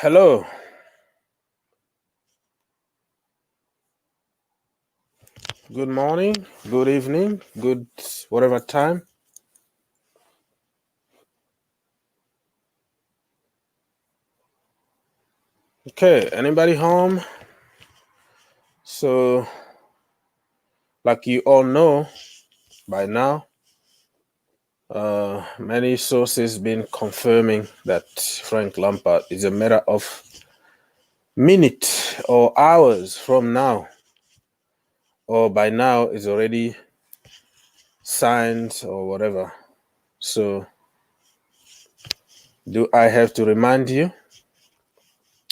Hello. Good morning, good evening, good whatever time. Okay, anybody home? So, like you all know by now, many sources been confirming that Frank Lampard is a matter of minutes or hours from now, or by now is already signed or whatever. So, do I have to remind you?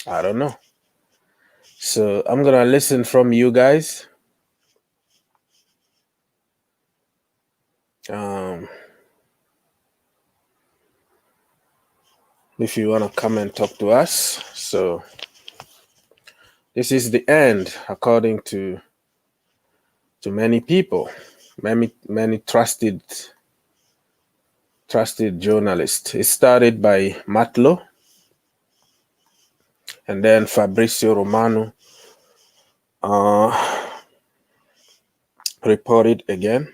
I don't know. So, I'm gonna listen from you guys. If you want to come and talk to us. So this is the end, according to many people, many trusted journalists. It started by Matlo, and then Fabrizio Romano reported again.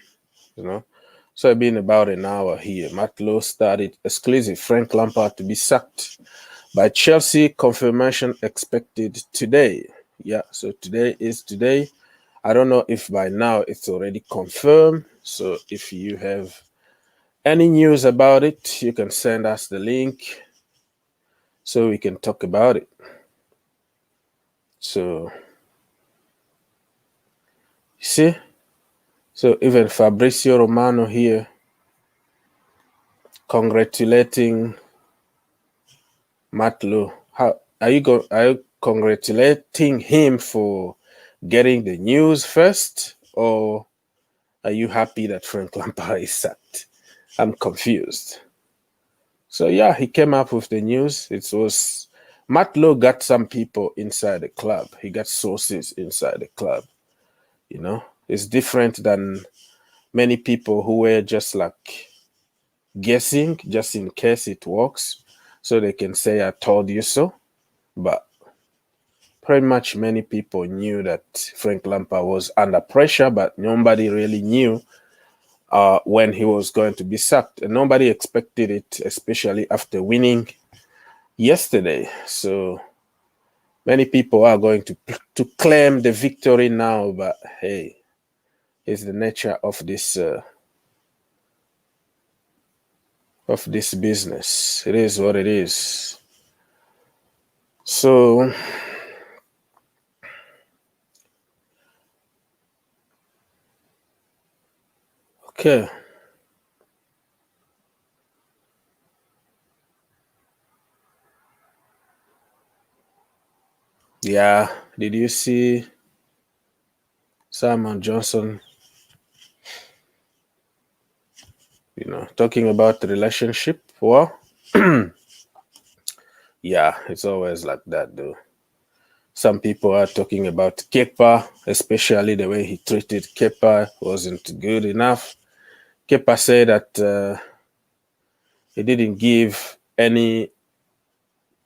So it's been about an hour here. Matlo started exclusive. Frank Lampard to be sacked by Chelsea. Confirmation expected today. Yeah, so today is today. I don't know if by now it's already confirmed. So if you have any news about it, you can send us the link so we can talk about it. So, you see? So even Fabrizio Romano here congratulating Matlo. How are you congratulating him for getting the news first, or are you happy that Frank Lampard is sacked? I'm confused. So yeah, he came up with the news. It was Matlo got some people inside the club. He got sources inside the club. It's different than many people who were just like guessing, just in case it works, so they can say I told you so. But pretty much many people knew that Frank Lampard was under pressure, but nobody really knew when he was going to be sacked, and nobody expected it, especially after winning yesterday. So many people are going to claim the victory now, but hey, it's the nature of this business. It is what it is. So okay. Yeah, did you see Simon Johnson, talking about the relationship? Well, yeah, it's always like that, though. Some people are talking about Kepa, especially the way he treated Kepa wasn't good enough. Kepa said that he didn't give any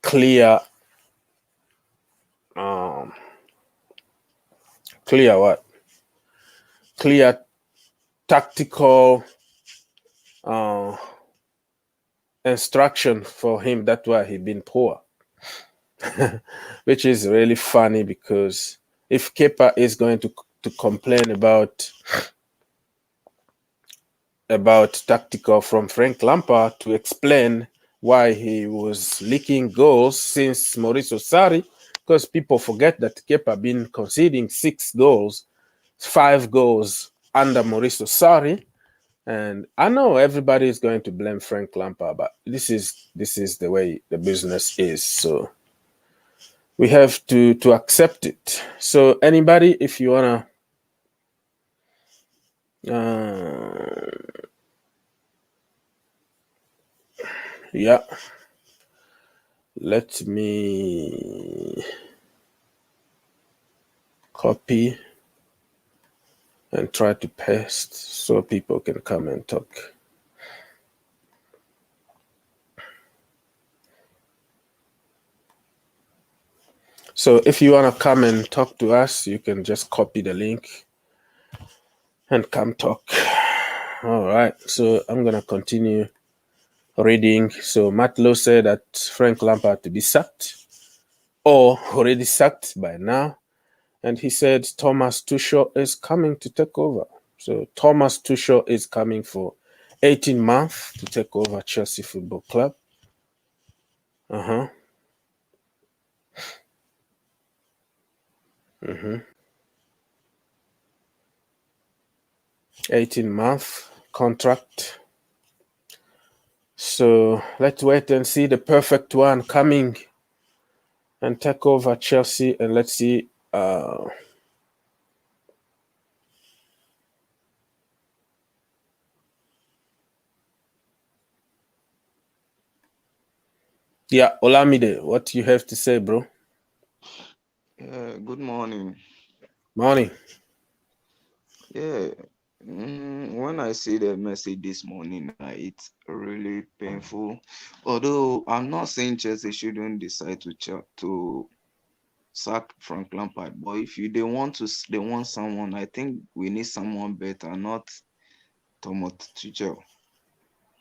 clear clear what? Clear tactical instruction for him. That's why he been poor. Which is really funny, because if Kepa is going to complain about tactical from Frank Lampard to explain why he was leaking goals since Mauricio Sarri, because people forget that Kepa been conceding 6 goals, 5 goals under Mauricio Sarri. And I know everybody is going to blame Frank Lampard, but this is the way the business is. So we have to accept it. So anybody, if you wanna yeah, let me copy and try to paste so people can come and talk. So if you want to come and talk to us, you can just copy the link and come talk. All right. So I'm going to continue reading. So Matt Lowe said that Frank Lampard to be sacked or already sacked by now. And he said Thomas Tuchel is coming to take over. So Thomas Tuchel is coming for 18 months to take over Chelsea Football Club. Uh-huh. Mm-hmm. 18-month contract. So let's wait and see the perfect one coming and take over Chelsea, and let's see. Yeah, Olamide, what do you have to say, bro? Good morning. Morning. Yeah, when I see the message this morning, it's really painful. Although I'm not saying Chelsea shouldn't decide to sack Frank Lampard, but if you they want someone, I think we need someone better, not Thomas Tuchel.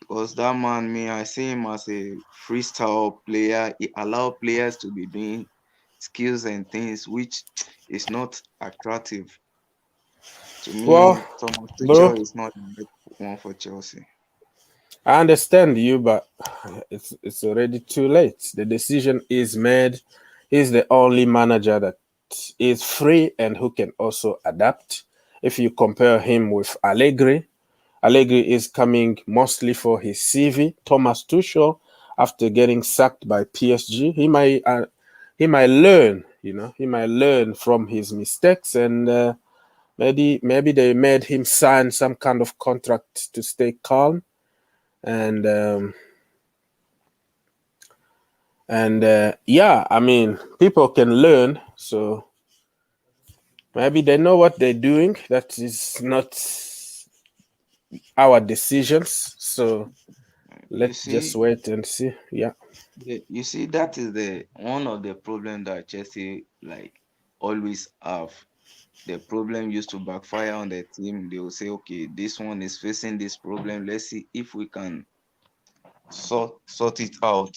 Because that man, me, I see him as a freestyle player. He allow players to be doing skills and things which is not attractive. To Well, me, Thomas bro, Tuchel is not the right one for Chelsea. I understand you, but it's already too late. The decision is made. He's the only manager that is free and who can also adapt. If you compare him with Allegri, Allegri is coming mostly for his CV. Thomas Tuchel, after getting sacked by PSG, he might learn. He might learn from his mistakes, and maybe they made him sign some kind of contract to stay calm and yeah, I mean, people can learn, so maybe they know what they're doing. That is not our decisions, so You let's just see, wait and see. Yeah. you see, that is the one of the problem that Chelsea like always have. The problem used to backfire on the team. They will say, okay, this one is facing this problem. Let's see if we can sort it out.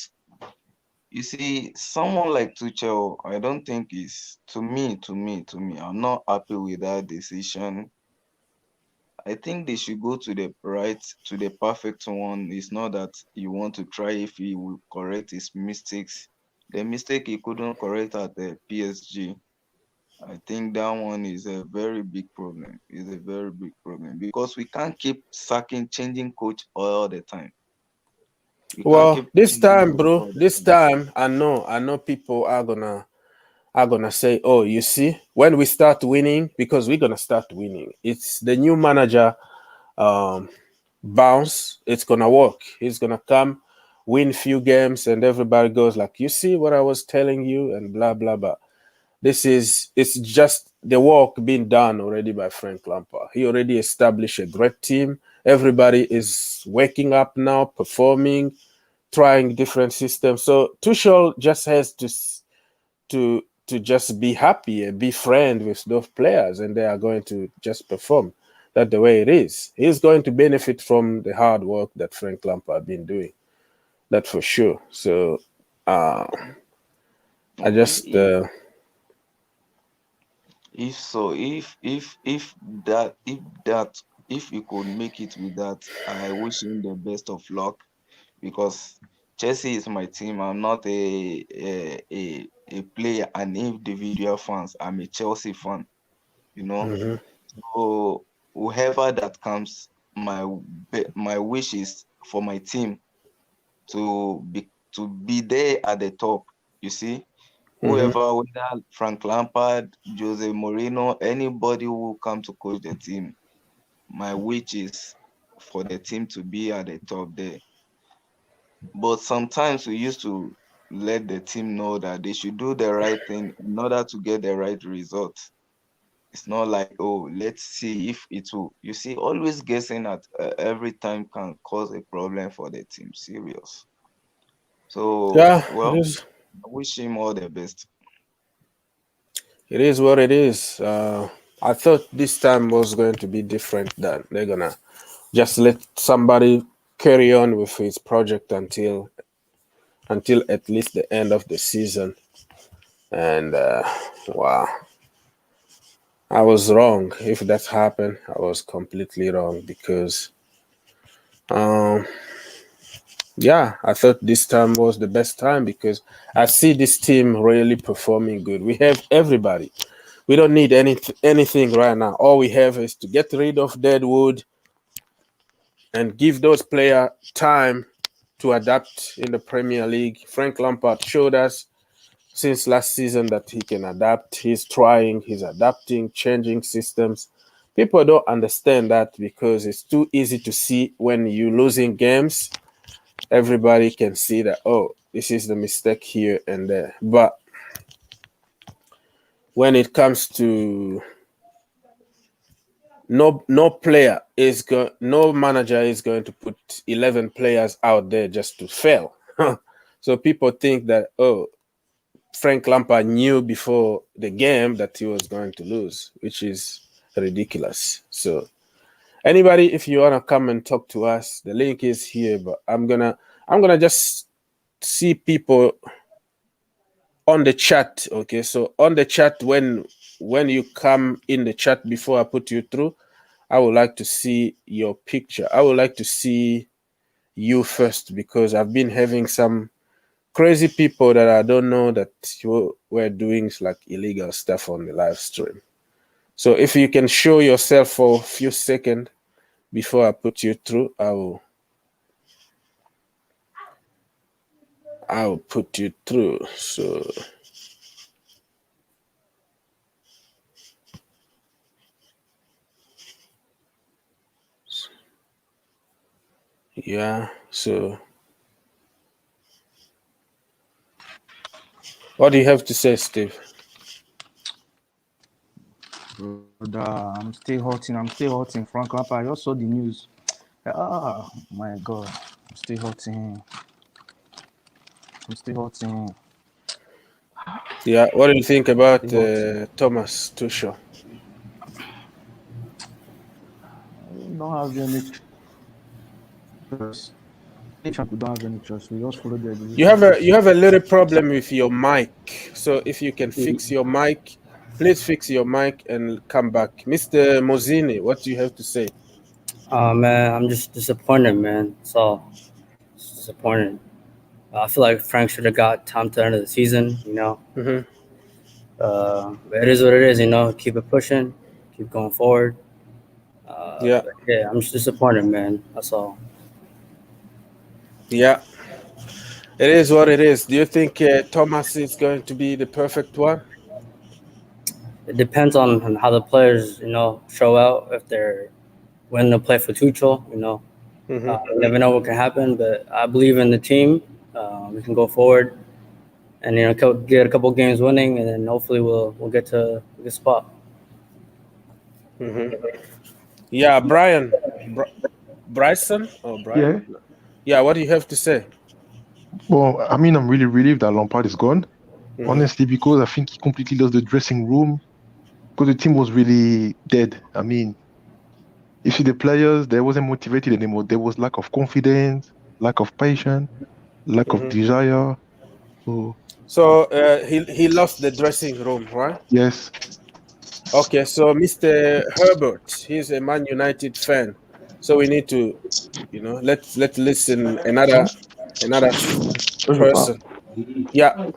You see, someone like Tuchel, I don't think is to me. I'm not happy with that decision. I think they should go to the perfect one. It's not that you want to try if he will correct his mistakes. The mistake he couldn't correct at the PSG, I think that one is a very big problem. Is a very big problem because we can't keep changing coach all the time. We can't Well, keep this changing time, coach bro, all the this time. time, I know people are gonna say, "Oh, you see, when we start winning, because we're gonna start winning, it's the new manager um, bounce. It's gonna work. He's gonna come, win few games, and everybody goes like, you see what I was telling you, and blah blah blah." It's just the work being done already by Frank Lampard. He already established a great team. Everybody is waking up now, performing, trying different systems. So Tuchel just has to just be happy and be friend with those players, and they are going to just perform. That's the way it is. He's going to benefit from the hard work that Frank Lampard been doing. That for sure. So uh, I Okay, just if so, that if you could make it with that, I wish him the best of luck because Chelsea is my team. I'm not a player, an individual fans. I'm a Chelsea fan, you know. mhm. So whoever that comes, my wish is for my team to be there at the top. You see, Mhm. whoever, whether Frank Lampard, Jose Mourinho, anybody who will come to coach the team, my wish is for the team to be at the top there. But sometimes we used to let the team know that they should do the right thing in order to get the right result. It's not like, oh, let's see if it will. You see, always guessing at every time can cause a problem for the team. Serious. So, Yeah, it well, is. I wish him all the best. It is what it is. I thought this time was going to be different. That they're gonna just let somebody carry on with his project until at least the end of the season. And wow, I was wrong. If that happened, I was completely wrong because um, yeah, I thought this time was the best time because I see this team really performing good. We have everybody. We don't need anything right now. All we have is to get rid of Deadwood and give those players time to adapt in the Premier League. Frank Lampard showed us since last season that he can adapt. He's trying, he's adapting, changing systems. People don't understand that because it's too easy to see when you're losing games. Everybody can see that, oh, this is the mistake here and there. But when it comes to no manager is going to put 11 players out there just to fail. So people think that, oh, Frank Lampard knew before the game that he was going to lose, which is ridiculous. So anybody, if you wanna come and talk to us, the link is here. But I'm gonna just see people on the chat. Okay, so on the chat, when you come in the chat before I put you through, I would like to see your picture. I would like to see you first because I've been having some crazy people that I don't know that you were doing like illegal stuff on the live stream. So if you can show yourself for a few seconds before I put you through, I will put you through. So yeah, so what do you have to say, Steve? Brother, I'm still hurting. I'm still hurting. Frank Lampard, I just saw the news. Ah, my God. I'm still hurting. I'm still hurting. Yeah, what do you think about Still hurting. Thomas Tuchel? We don't have any choice. We don't have any choice. We just follow the You decisions. have a little problem with your mic. So if you can fix your mic, please fix your mic and come back. Mr. Mozini, what do you have to say? Man, I'm just disappointed, man. It's all just disappointed. I feel like Frank should have got time to the end of the season, Mm-hmm. But it is what it is, Keep it pushing, keep going forward. Yeah, But yeah, I'm just disappointed, man. That's all. yeah, it is what it is. Do you think Thomas is going to be the perfect one? It depends on how the players, show out. If they're willing to play for Tuchel, Mm-hmm. you never know what can happen. But I believe in the team. We can go forward and get a couple games winning, and then hopefully we'll get to a good spot. Mm-hmm. Yeah, Bryson or Yeah. Brian? Yeah, what do you have to say? Well, I mean, I'm really relieved that Lampard is gone. Mm-hmm. Honestly, because I think he completely lost the dressing room. Because the team was really dead. I mean, you see the players, they wasn't motivated anymore. There was lack of confidence, lack of patience, lack of Mm-hmm. desire. So he lost the dressing room, right? Yes. Okay, so Mr. Herbert, he's a Man United fan. So we need to, let's listen another person. Yeah.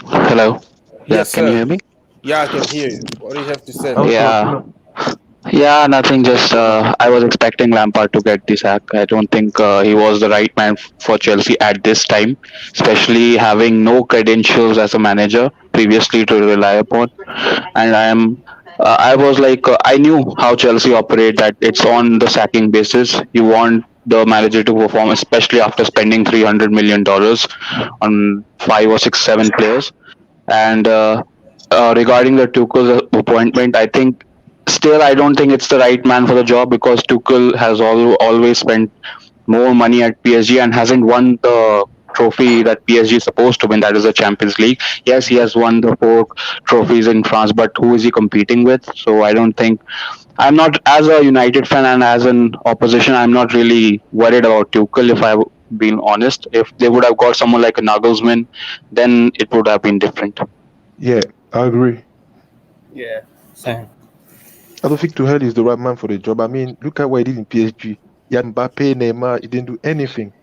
Hello. Yeah, Yes, can you sir. hear me? Yeah, I can hear you. What do you have to say? Yeah. Yeah, nothing. Just I was expecting Lampard to get the sack. I don't think he was the right man for Chelsea at this time, especially having no credentials as a manager previously to rely upon. And I was like, I knew how Chelsea operate. That it's on the sacking basis. You want the manager to perform, especially after spending $300 million on 5 or 6, 7 players. And regarding the Tuchel's appointment, I think still I don't think it's the right man for the job because Tuchel has always spent more money at PSG and hasn't won the trophy that PSG is supposed to win, that is the Champions League. Yes, he has won the four trophies in France, but who is he competing with? So I don't think I'm not, as a United fan and as an opposition, I'm not really worried about Tuchel. If I've been honest, if they would have got someone like a Nagelsmann, then it would have been different. Yeah, I agree. Yeah, same. I don't think Tuchel is the right man for the job. I mean, look at what he did in PSG. He had Mbappe, Neymar. He didn't do anything.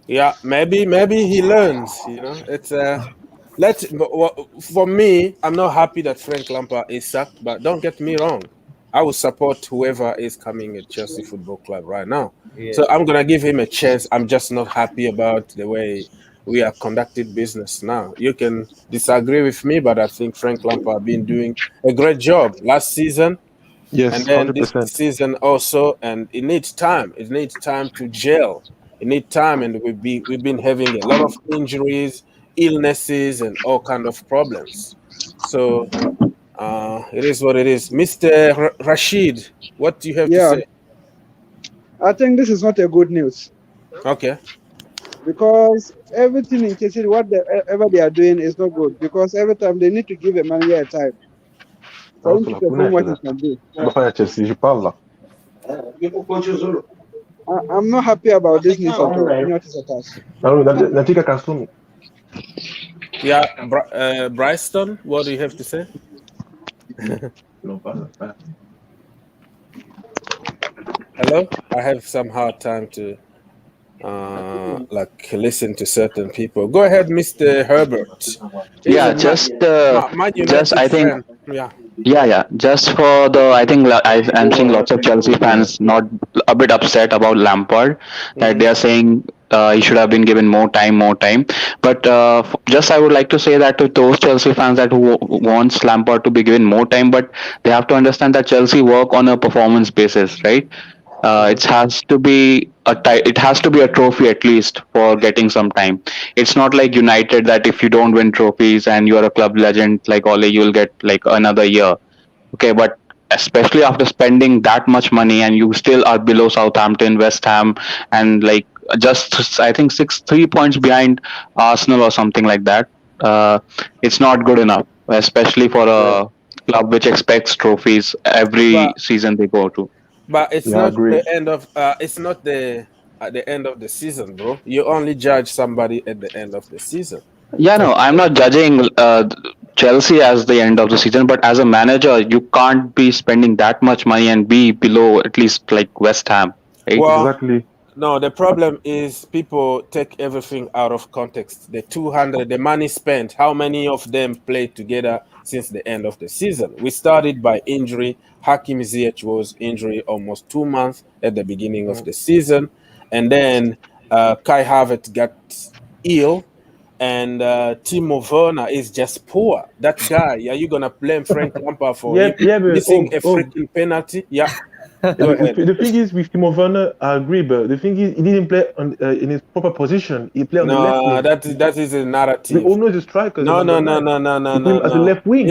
Yeah, maybe he learns. It's for me, I'm not happy that Frank Lampard is sacked, but don't get me wrong, I will support whoever is coming at Chelsea Football Club right now. Yeah. So I'm gonna give him a chance. I'm just not happy about the way we are conducted business now. You can disagree with me, but I think Frank Lampard been doing a great job last season. Yes, And then this 100%. season also, and it needs time. It needs time to gel. It needs time, and we've been having a lot of injuries, illnesses, and all kind of problems. So it is what it is. Mr. Rashid, what do you have to Yeah, say? I think this is not a good news Okay. because everything in KCD, whatever they are doing is not good because every time they need to give a manager a time for him to perform what he can do. Chelsea, je parle là. I'm not happy about this news at all. Yeah, Bryston, what do you have to say? Hello? I have some hard time to listen to certain people. Go ahead, Mr. Herbert. Yeah, just I think. fan. Yeah. Yeah. Just for I think I'm seeing lots of Chelsea fans not a bit upset about Lampard, that they are saying he should have been given more time. But just I would like to say that to those Chelsea fans that who wants Lampard to be given more time, but they have to understand that Chelsea work on a performance basis, right? It has to be it has to be a trophy at least for getting some time. It's not like United that if you don't win trophies and you're a club legend like Ole, you'll get like another year. Okay, but especially after spending that much money and you still are below Southampton, West Ham, and like just I think 3 points behind Arsenal or something like that. It's not good enough, especially for a club which expects trophies every season they go to. But it's not the end of it's not the at the end of the season, bro. You only judge somebody at the end of the season. Yeah, no, I'm not judging Chelsea as the end of the season, but as a manager, you can't be spending that much money and be below at least like West Ham. Right? Well, Exactly. no, the problem is people take everything out of context. The 200, the money spent, how many of them played together since the end of the season? We started by injury. Hakim Ziyech was injury almost 2 months at the beginning of the season. And then Kai Havertz got ill. And Timo Werner is just poor. That guy, are you going to blame Frank Lampard for missing a freaking penalty? Yeah. Go ahead. The thing is, with Timo Werner, I agree, but the thing is, he didn't play in his proper position. He played on the left wing. that is a narrative. We all know the striker. No. As a left wing.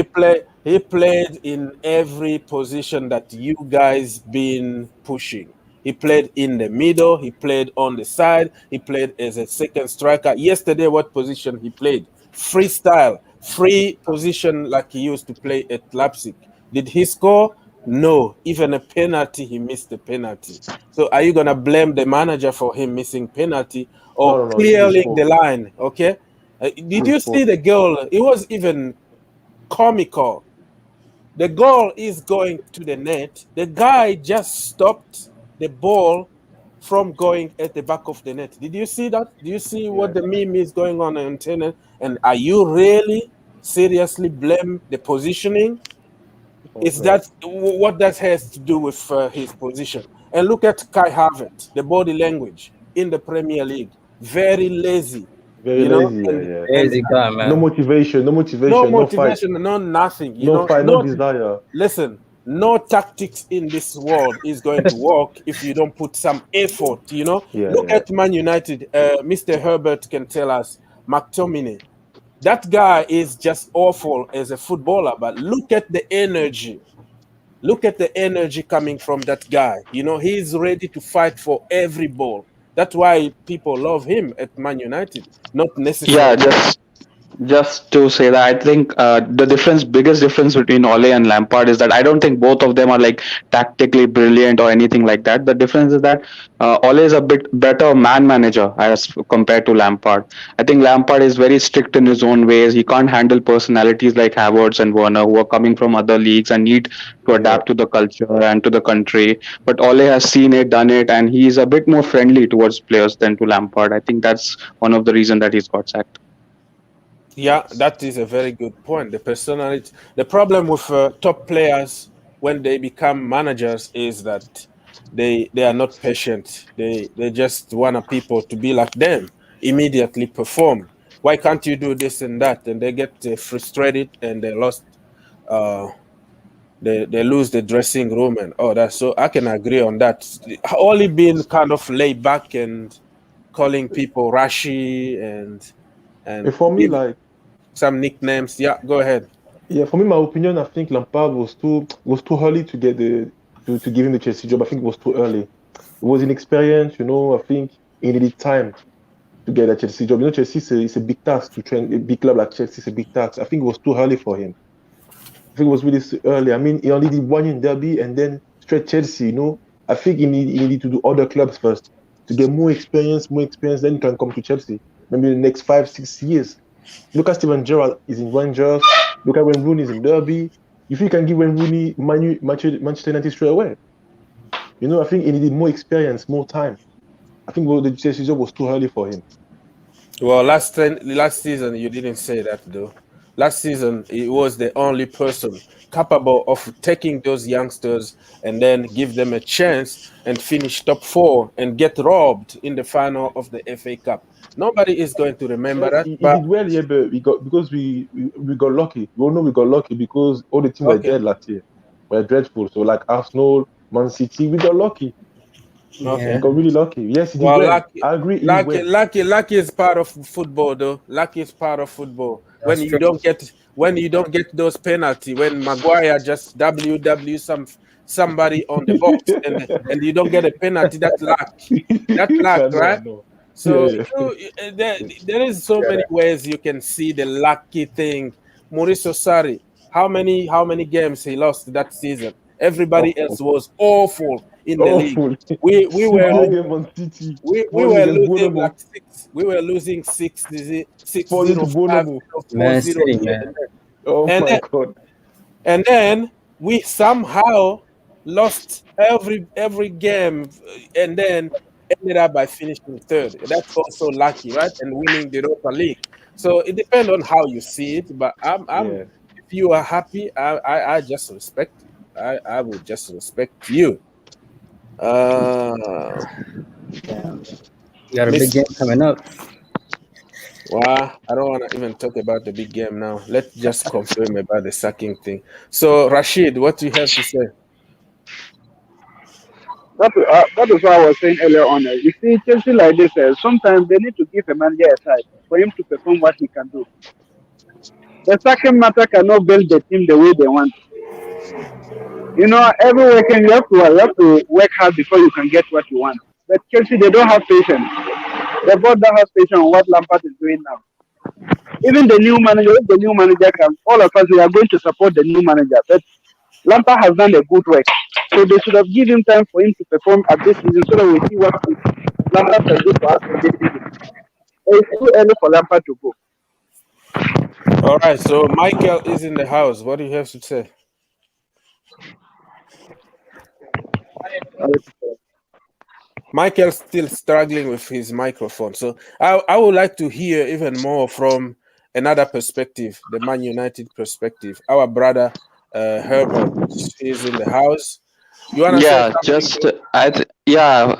He played in every position that you guys been pushing. He played in the middle. He played on the side. He played as a second striker. Yesterday, what position he played? Freestyle, free position like he used to play at Leipzig. Did he score? No. Even a penalty, he missed the penalty. So are you going to blame the manager for him missing penalty or clearing the line? Okay. Did you see the goal? It was even comical. The goal is going to the net. The guy just stopped the ball from going at the back of the net. Did you see that? Do you see what the meme is going on the internet? And are you really seriously blame the positioning? Is that what that has to do with his position? And look at Kai Havertz, the body language in the Premier League. Very lazy. Very lazy, Lazy guy, man. No motivation, no fight. No nothing. No fight, no desire. Listen, no tactics in this world is going to work if you don't put some effort, Look at Man United. Mr. Herbert can tell us, McTominay. That guy is just awful as a footballer, but look at the energy. Look at the energy coming from that guy. He's ready to fight for every ball. That's why people love him at Man United, not Yeah, necessarily. just to say that I think the biggest difference between Ole and Lampard is that I don't think both of them are like tactically brilliant or anything like that. The difference is that Ole is a bit better man manager as compared to Lampard. I think Lampard is very strict in his own ways. He can't handle personalities like Havertz and Werner who are coming from other leagues and need to Yeah. adapt to the culture and to the country. But Ole has seen it, done it, and he is a bit more friendly towards players than to Lampard. I think that's one of the reasons that he's got sacked. Yeah, that is a very good point. The personality, the problem with top players when they become managers is that they are not patient. They just want people to be like them, immediately perform. Why can't you do this and that? And they get frustrated and they lost. Uh, they lose the dressing room and all that. So I can agree on that. Only being kind of laid back and calling people Rashi and For me, give like, some nicknames. Yeah, go ahead. yeah, for me, my opinion, I think Lampard was too early to get to give him the Chelsea job. I think it was too early. He was inexperienced, I think he needed time to get a Chelsea job. Chelsea is a big task to train a big club like Chelsea is a big task. I think it was too early for him. I think it was really early. I mean, he only did one in Derby and then straight Chelsea. I think he needed to do other clubs first to get more experience, then he can come to Chelsea. Maybe in the next 5, 6 years. Look at Steven Gerrard is in Rangers. Look at when Rooney is in Derby. If you can give when Rooney Manchester United straight away. I think he needed more experience, more time. I think the Chelsea job was too early for him. Well, last season you didn't say that though. Last season he was the only person capable of taking those youngsters and then give them a chance and finish top 4 and get robbed in the final of the FA Cup. Nobody is going to remember Yes, that. he But did well, yeah, but we got lucky. We all know we got lucky because all the teams were okay, dead last year. We're dreadful. So like Arsenal, Man City, we got lucky. okay. We got really lucky. Yes, he did Well, well. I agree, he did well. lucky is part of football, though. Lucky is part of football. That's true. When you don't get those penalty, when Maguire just somebody on the box and you don't get a penalty, that's luck. That's luck, I know, right? I know. So Yeah, there is so many ways you can see the lucky thing. Mauricio Sarri, how many games he lost that season? Everybody else awful. was awful in the league. Awful. We 6 were against Man City. we 4 were against losing Bournemouth. like six. We were losing 6-0, 4 to 6-0, 5-0, Bournemouth. 4-0 Man City, here man. Oh and my then, God. and then we somehow lost every game and then ended up by finishing third. That's also lucky, right? And winning the Europa League. So it depends on how you see it. But I'm Yeah. if you are happy, I just respect you. I would just respect you. Damn. You got a big Miss, game coming up. well, I don't want to even talk about the big game now. Let's just confirm about the sacking thing. So, Rashid, what do you have to say? That is what I was saying earlier on. You see, Chelsea like this, sometimes they need to give a manager a time for him to perform what he can do. The second matter cannot build the team the way they want. Every weekend you have to work hard before you can get what you want. But Chelsea, they don't have patience. The board don't have patience on what Lampard is doing now. Even if the new manager can, all of us, we are going to support the new manager. But Lampard has done a good work. So they should have given time for him to perform at this season so that we see what Lampard can do for us in this season. It's too early for Lampard to go. All right, so Michael is in the house. What do you have to say? Michael's still struggling with his microphone. So I would like to hear even more from another perspective, the Man United perspective. Our brother Herbert is in the house. You want to say Yeah, something?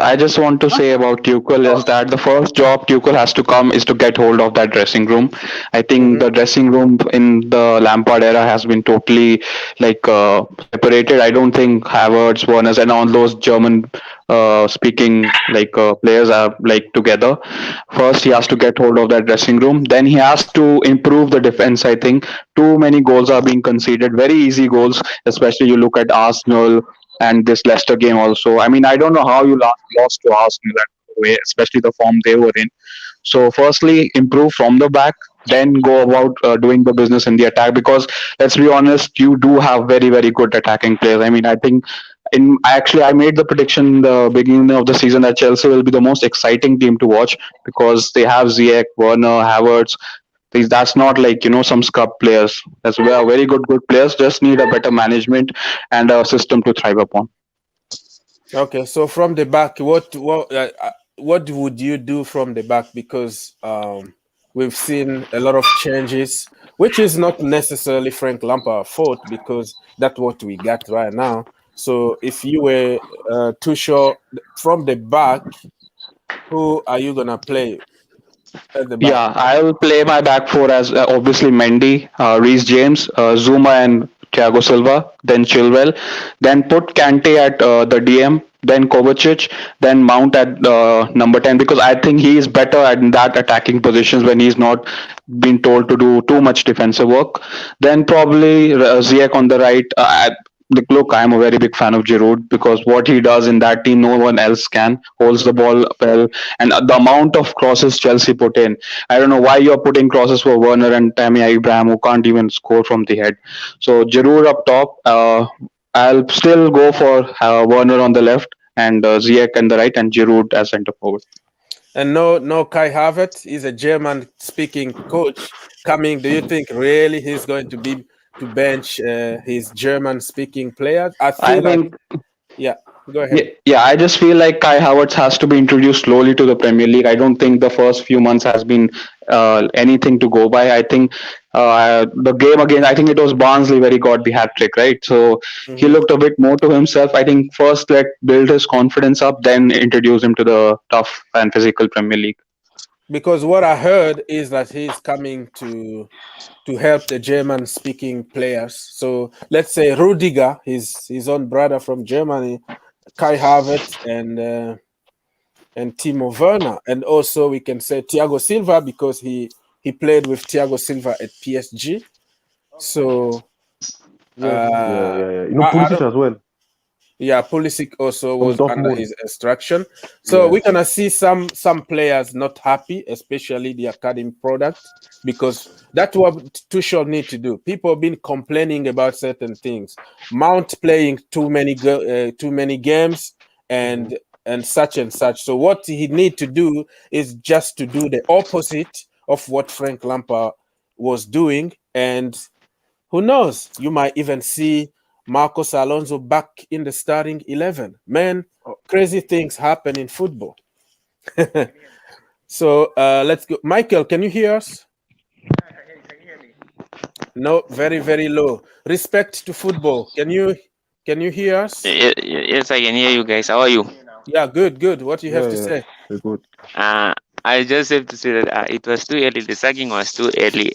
I just want to say about Tuchel is that the first job Tuchel has to come is to get hold of that dressing room. I think the dressing room in the Lampard era has been totally like separated. I don't think Havertz, Werner, and all those German speaking like players are like together. First, he has to get hold of that dressing room. Then he has to improve the defense. I think too many goals are being conceded, very easy goals, especially you look at Arsenal and this Leicester game also. I mean, I don't know how you lost to Arsenal way, especially the form they were in. So, firstly, improve from the back, then go about doing the business in the attack. Because let's be honest, you do have very, very good attacking players. I mean, I think I made the prediction in the beginning of the season that Chelsea will be the most exciting team to watch because they have Ziyech, Werner, Havertz. That's not like some scrub players. That's very good players. Just need a better management and a system to thrive upon. Okay, so from the back, what would you do from the back? Because we've seen a lot of changes, which is not necessarily Frank Lampard's fault because that's what we got right now. So if you were too sure from the back, who are you gonna play at the back? Yeah, I'll play my back four as obviously Mendy, Reece James, Zuma, and Thiago Silva. Then Chilwell. Then put Kante at the DM. Then Kovacic. Then Mount at number 10 because I think he is better at that attacking positions when he's not been told to do too much defensive work. Then probably Ziyech on the right. Look, I'm a very big fan of Giroud because what he does in that team, no one else can. Holds the ball well, and the amount of crosses Chelsea put in. I don't know why you're putting crosses for Werner and Tammy Abraham who can't even score from the head. So Giroud up top. I'll still go for Werner on the left and Ziyech on the right and Giroud as centre forward. And no Kai Havertz. He's a German-speaking coach coming. Do you think really he's going to be to bench his German-speaking players? I I feel like, think yeah. Go ahead. Yeah, I just feel like Kai Havertz has to be introduced slowly to the Premier League. I don't think the first few months has been anything to go by. I think the game again, I think it was Barnsley where he got the hat trick, right? So he Mhm. looked a bit more to himself. I think first let build his confidence up, then introduce him to the tough and physical Premier League. Because what I heard is that he's coming to help the German speaking players. So let's say Rudiger, his own brother from Germany, Kai Havertz and Timo Werner. And also we can say Thiago Silva because he played with Thiago Silva at PSG. So Yeah. You know, I Pulisic don't. as well Yeah, Pulisic also from was under Dortmund. his instruction. So Yeah. we're gonna see some players not happy, especially the academy product, because that's what Tuchel need to do. People have been complaining about certain things. Mount playing too many games Mhm. and such and such. So what he need to do is just to do the opposite of what Frank Lampard was doing, and who knows? You might even see Marcos Alonso back in the starting 11. Man, crazy things happen in football. So let's go. Michael, can you hear us? No, very, very low. Respect to football. Can you hear us? Yes, I can hear you guys. How are you? Yeah, good, good. What do you have to Yeah. say? Very good. Uh, I just have to say that it was too early. The sacking was too early,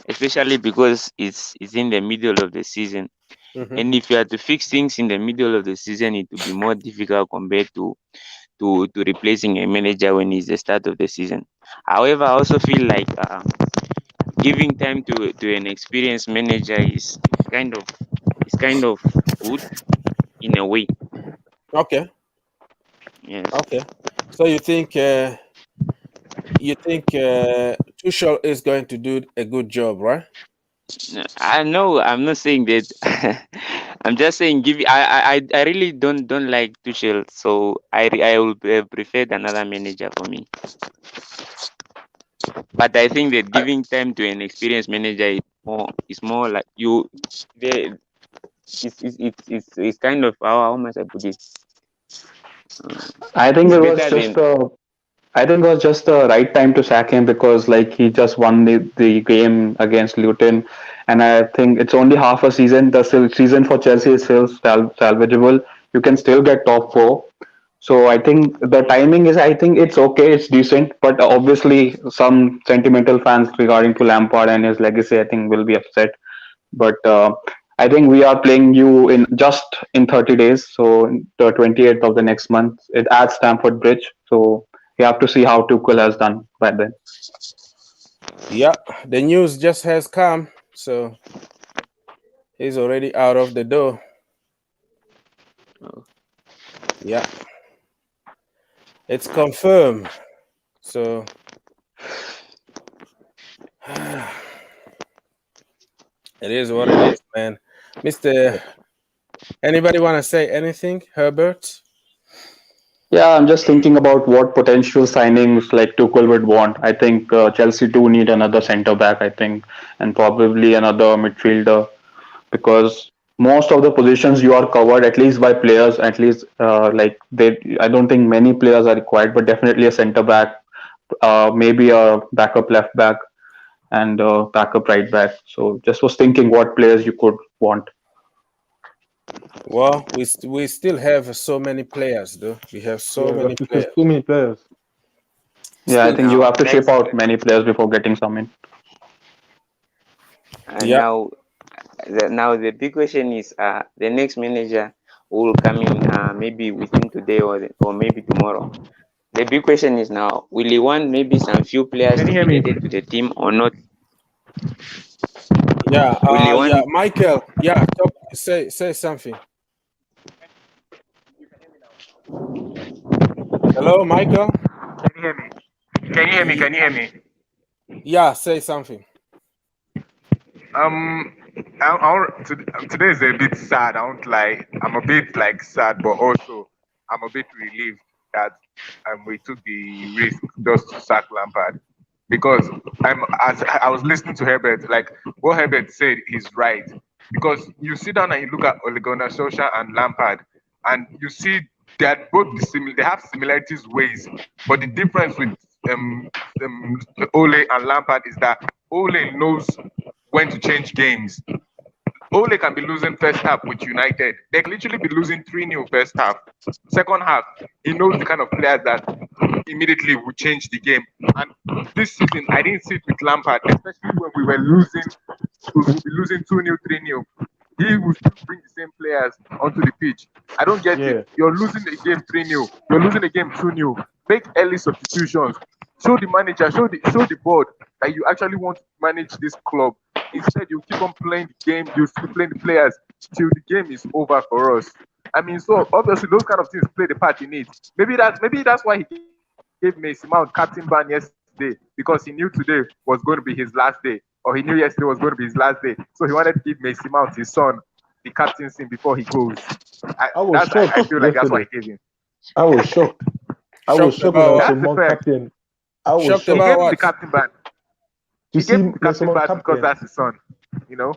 especially because it's in the middle of the season. Mhm. And if you had to fix things in the middle of the season, it would be more difficult compared to replacing a manager when it's the start of the season. However, I also feel like giving time to an experienced manager is kind of good in a way. Okay, Yes. okay. So you think Tuchel is going to do a good job, right? No, I know. I'm not saying that. I'm just saying give. I really don't like Tuchel, so I would have preferred another manager for me. But I think that I, giving time to an experienced manager is more like you. The it's kind of how must I put it? I think It's it was better just than. a I think it was just the right time to sack him because like he just won the game against Luton, and I think it's only half a season. The season for Chelsea is still salvageable. You can still get top four. So I think the timing is. I think it's okay. It's decent, but obviously some sentimental fans regarding to Lampard and his legacy, I think, will be upset. But I think we are playing you in 30 days, so the 28th of the next month. It at Stamford Bridge, so we have to see how Tuchel has done by then. Yeah, the news just has come, so he's already out of the door. Oh, Yeah. It's confirmed. So it is what it is, man. Mister, anybody want to say anything, Herbert? Yeah, I'm just thinking about what potential signings like Tuchel would want. I think Chelsea do need another centre back, I think, and probably another midfielder because most of the positions you are covered at least by players. At least like they, I don't think many players are required, but definitely a centre back, maybe a backup left back, and backup right back. So just was thinking what players you could want. Well, we still have so many players, though. We have so Yeah, many there's players. too many players. Yeah, I Still, think you Now have to ship next, out many players before getting some in. and yeah. now the big question is the next manager who will come in maybe within today or maybe tomorrow. The big question is now, will he want maybe some few players Can to you be hear me? added to the team or not? Yeah, Will he yeah, want Michael. Yeah, talk, say something. Hello, Michael. Can you hear me? Can you hear me? Ye- Can you hear me? Yeah, say something. Um, today is a bit sad. I won't lie. I'm a bit like sad, but also I'm a bit relieved that we took the risk just to sack Lampard because as I was listening to Herbert, like what Herbert said is right because you sit down and you look at Ole Gunnar Solskjaer and Lampard, and you see that both they have similarities ways, but the difference with Ole and Lampard is that Ole knows when to change games. Ole can be losing first half with United. They can literally be losing 3-0 first half. Second half, he knows the kind of players that immediately will change the game. And this season, I didn't see it with Lampard, especially when we were losing. We will be losing 2-0, 3-0. He will still bring the same players onto the pitch. I don't get Yeah. it. You're losing the game 3-0. You're losing the game 2-0. Make early substitutions. Show the manager, show the board that you actually want to manage this club. Instead, you keep on playing the game, you keep playing the players till the game is over for us. I mean, so obviously those kind of things play the part in it. Maybe that's why he gave Mason Mount captain ban yesterday because he knew today was going to be his last day, or he knew yesterday was going to be his last day. So he wanted to give Mason Mount his son the captaincy before he goes. I was shocked I feel like that's why yesterday. he gave him. I was shocked. I was Shocked shocked when I about what? saw That's the Mount fact. captain. I was Shocked He shocked about gave him the what? captain ban. to He see gave him the Mason captain Mount ban because captain. that's his son. You know.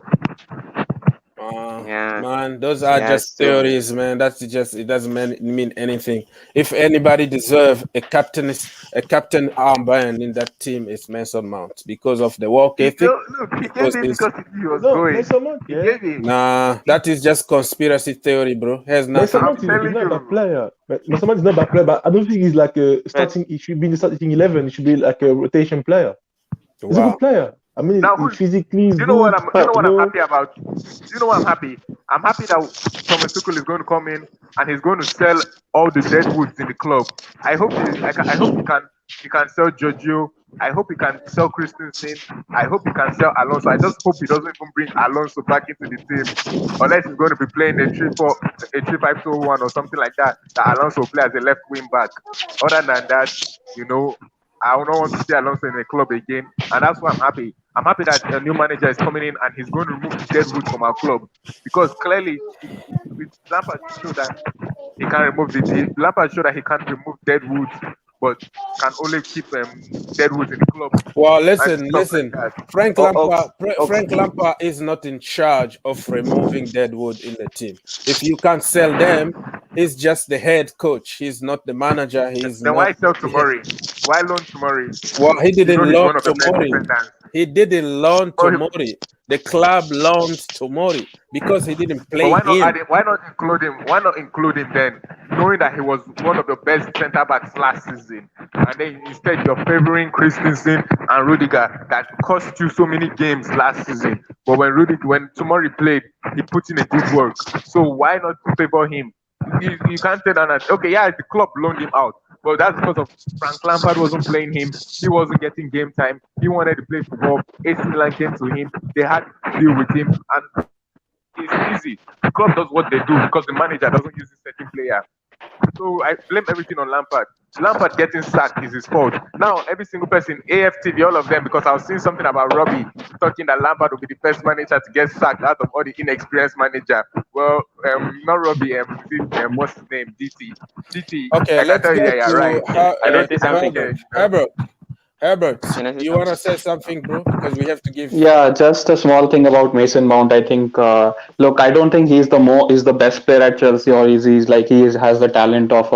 yeah Man, those are yeah just so theories, man. That's just it doesn't mean anything. If anybody deserve a captain armband in that team, it's Mason Mount because of the work ethic. He gave Because him it's because he knew he was No, going. Mason Mount, He yeah. gave him. nah, that is just conspiracy theory, bro. Has Mason nothing I'm Mount to is do. telling not a bad you. player. Mason Mount is not a bad player, but I don't think he's like a but starting. He should be in the starting 11. He should be like a rotation player. He's a Wow. good player. I mean, Now, he physically is you know what good. I'm happy about? You know what I'm happy? I'm happy that Thomas Tuchel is going to come in and he's going to sell all the dead woods in the club. I hope I hope he can sell Giorgio. I hope he can sell Christensen. I hope he can sell Alonso. I just hope he doesn't even bring Alonso back into the team, unless he's going to be playing a 3-5-2-1 or something like that. That Alonso will play as a left wing back. Other than that, you know, I don't want to see Alonso in the club again, and that's why I'm happy. I'm happy that a new manager is coming in and he's going to remove the dead wood from our club because clearly, with Lampard showed that he can remove Lampard showed that he can't remove dead wood, but can only keep dead wood in the club Well, and listen, stuff like listen. that. Frank oh, oh, Lampard, oh, Frank Lampard is not in charge of removing deadwood in the team. If you can't sell them, he's just the head coach. He's not the manager. He's Then why not. sell Tomori? Why loan Tomori? Well, he You know didn't he's loan one of your best Tomori. defenders. He didn't loan Oh, he- Tomori. The club loaned Tomori because he didn't But play why not him. add him? Why not include him? Why not include him then, knowing that he was one of the best centre backs last season, and then instead you're favouring Christensen and Rudiger that cost you so many games last season. But when Tomori played, he put in a good work. So why not favour him? You can't say that. Okay, yeah, the club loaned him out, but that's because of Frank Lampard wasn't playing him. He wasn't getting game time. He wanted to play football. AC Milan came to him. They had to deal with him, and it's easy. The club does what they do because the manager doesn't use a certain player. So I blame everything on Lampard. Lampard getting sacked is his fault. Now every single person, AFTV, all of them, because I was seeing something about Robbie talking that Lampard will be the first manager to get sacked out of all the inexperienced manager. Well, not Robbie. What's his name? DT. DT. Okay, I can let's tell you, go yeah, you're right. to I Can I don't say think that. something? Yeah, Herbert. Herbert. Herbert, Can I say do you want to something? say something, bro? Because we have to give. Yeah, just a small thing about Mason Mount. I think, look, I don't think he's the best player at Chelsea, or he's like has the talent of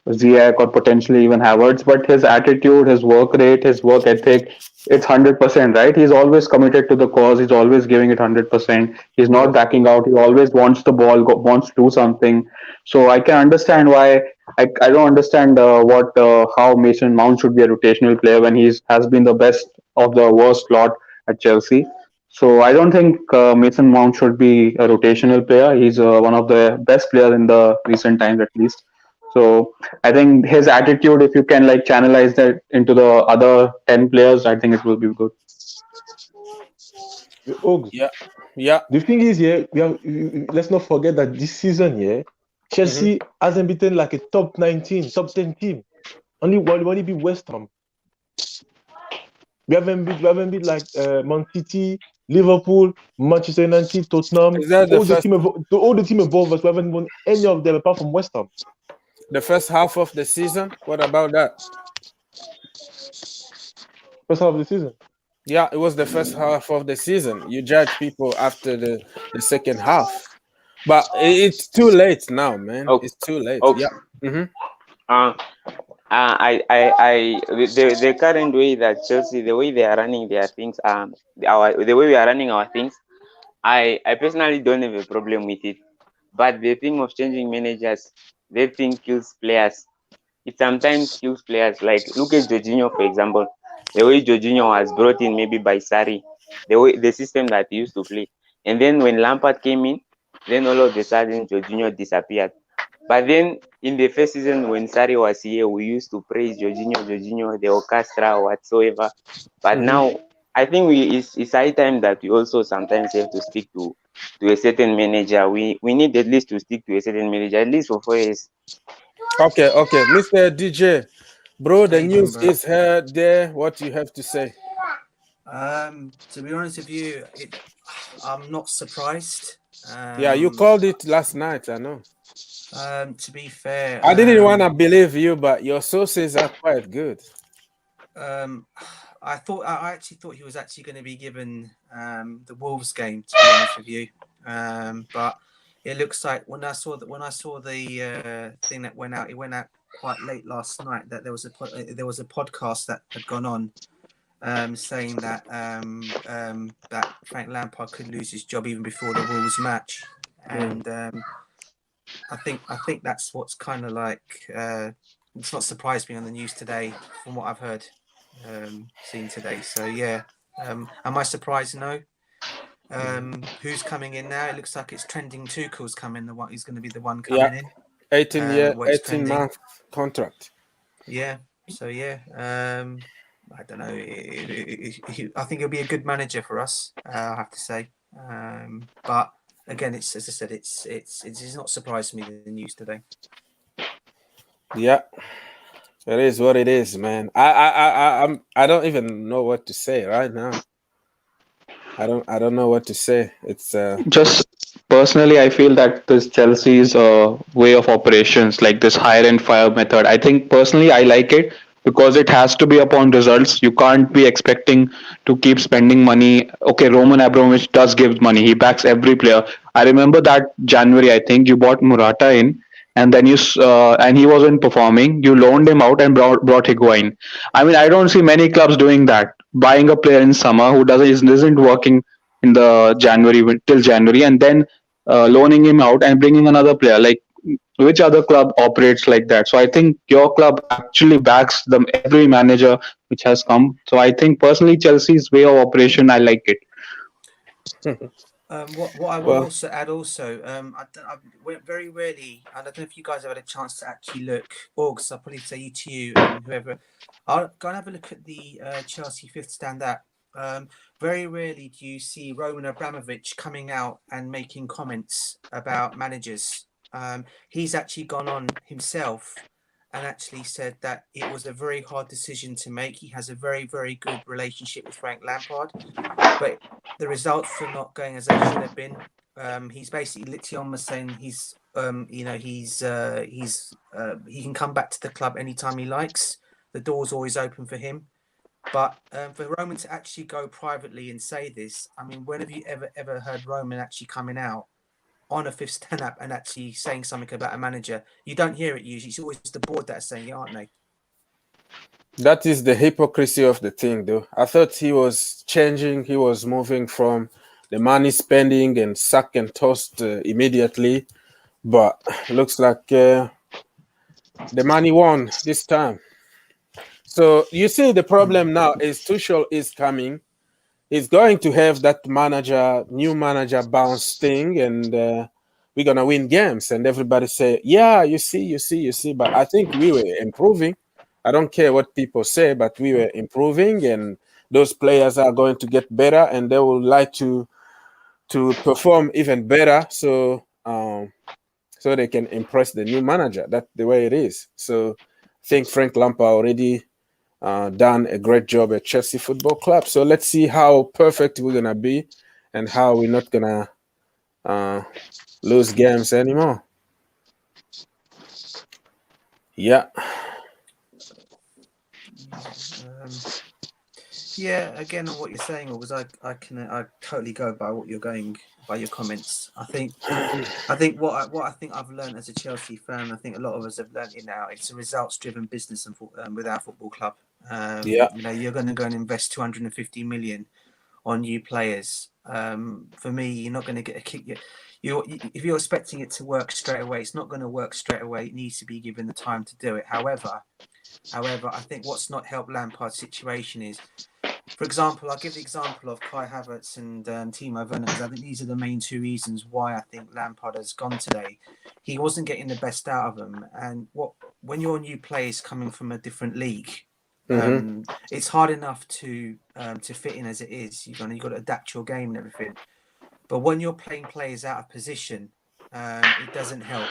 Ziyech or potentially even Havertz. But his attitude, his work rate, his work ethic, it's 100%, right? He's always committed to the cause. He's always giving it 100%. He's not Yes. backing out. He always wants the ball, wants to do something. So I can understand why. I don't understand what how Mason Mount should be a rotational player when he's has been the best of the worst lot at Chelsea. So I don't think Mason Mount should be a rotational player. He's one of the best players in the recent times, at least. So I think his attitude, if you can like channelize that into the other 10 players, I think it will be good. Ogs, Yeah. Yeah. the thing is, yeah, let's not forget that this season, yeah, Mm-hmm. Chelsea hasn't beaten like a top 19, top 10 team. Only beat West Ham. We haven't beat like Man City, Liverpool, Manchester United, Tottenham. Is that All the team above us, we haven't won any of them apart from West Ham. the first half of the season? What about that? First half of the season. Yeah, it was the first half of the season. You judge people after the second half. But it's too late now, man. Oh, It's too late. oh, Yeah. Mm-hmm. uh, the current way that Chelsea, the way they are running their things, the way we are running our things, I personally don't have a problem with it. But the thing of changing managers, that thing kills players. It sometimes kills players. Like look at Jorginho, for example. The way Jorginho was brought in maybe by Sarri, the system that he used to play. And then when Lampard came in, then all of a sudden Jorginho disappeared. But then in the first season when Sarri was here, we used to praise Jorginho, the orchestra, whatsoever. But Mm-hmm. now I think it's high time that we also sometimes have to stick to a certain manager. We need at least to stick to a certain manager, at least for 4 years. Okay. Mr. DJ, bro, How the you doing, news bro? is here there. What you have to say? To be honest with you, I'm not surprised. Yeah, you called it last night, I know. To be fair, I didn't want to believe you, but your sources are quite good. I actually thought he was actually going to be given the Wolves game. To be honest with you, but it looks like when I saw the thing that went out, it went out quite late last night. That there was a podcast that had gone on. Saying that that Frank Lampard could lose his job even before the Wolves match, and I think that's what's kind of like it's not surprised me on the news today from what I've heard, seen today. So yeah, am I surprised? No. Who's coming in now? It looks like it's trending. Tuchel's coming. He's going to be the one coming in. 18 month contract. Yeah. So yeah. I don't know. I think he'll be a good manager for us. I have to say. But again, it's as I said, it's not surprised me the news today. Yeah, it is what it is, man. I don't even know what to say right now. I don't know what to say. It's Just personally, I feel that this Chelsea's way of operations, like this hire and fire method, I think personally I like it because it has to be upon results. You can't be expecting to keep spending money. Okay, Roman Abramovich does give money. He backs every player. I remember that January, I think you bought Murata in, and then and he wasn't performing. You loaned him out and brought Higuain. I mean, I don't see many clubs doing that. Buying a player in summer who isn't working in the till January, and then loaning him out and bringing another player. Like which other club operates like that? So I think your club actually backs them every manager which has come. So I think personally Chelsea's way of operation, I like it. What I will well, also add I very rarely. I don't know if you guys have had a chance to actually look. Orgs, I'll probably say to you and whoever. I'll go and have a look at the Chelsea fifth stand up. Very rarely do you see Roman Abramovich coming out and making comments about managers. He's actually gone on himself and actually said that it was a very hard decision to make. He has a very, very good relationship with Frank Lampard, but the results are not going as they should have been. He's basically literally almost saying he can come back to the club anytime he likes. The door's always open for him. But for Roman to actually go privately and say this, I mean, when have you ever heard Roman actually coming out on a fifth stand up and actually saying something about a manager? You don't hear it usually. It's always the board that's saying it, aren't they? That is the hypocrisy of the thing, though. I thought he was changing. He was moving from the money spending and suck and toast immediately. But looks like the money won this time. So you see, the problem now is Tuchel is coming. He's going to have that new manager bounce thing, and we're gonna win games. And everybody say, "Yeah, you see." But I think we were improving. I don't care what people say, but we were improving, and those players are going to get better, and they will like to perform even better. So so they can impress the new manager. That's the way it is. So I think Frank Lampard already done a great job at Chelsea Football Club. So let's see how perfect we're gonna be, and how we're not gonna lose games anymore. Yeah. Yeah, again, on what you're saying, because I totally go by what you're going by your comments. I think what I think I've learned as a Chelsea fan, I think a lot of us have learned it now. It's a results-driven business with our football club. Yeah. You're going to go and invest 250 million on new players. For me, you're not going to get a kick. If you're expecting it to work straight away, it's not going to work straight away. It needs to be given the time to do it. However, I think what's not helped Lampard's situation is, for example, I'll give the example of Kai Havertz and Timo Werner, because I think these are the main two reasons why I think Lampard has gone today. He wasn't getting the best out of them, and when your new players coming from a different league, it's hard enough to fit in as it is. You've got to adapt your game and everything. But when you're playing players out of position, it doesn't help.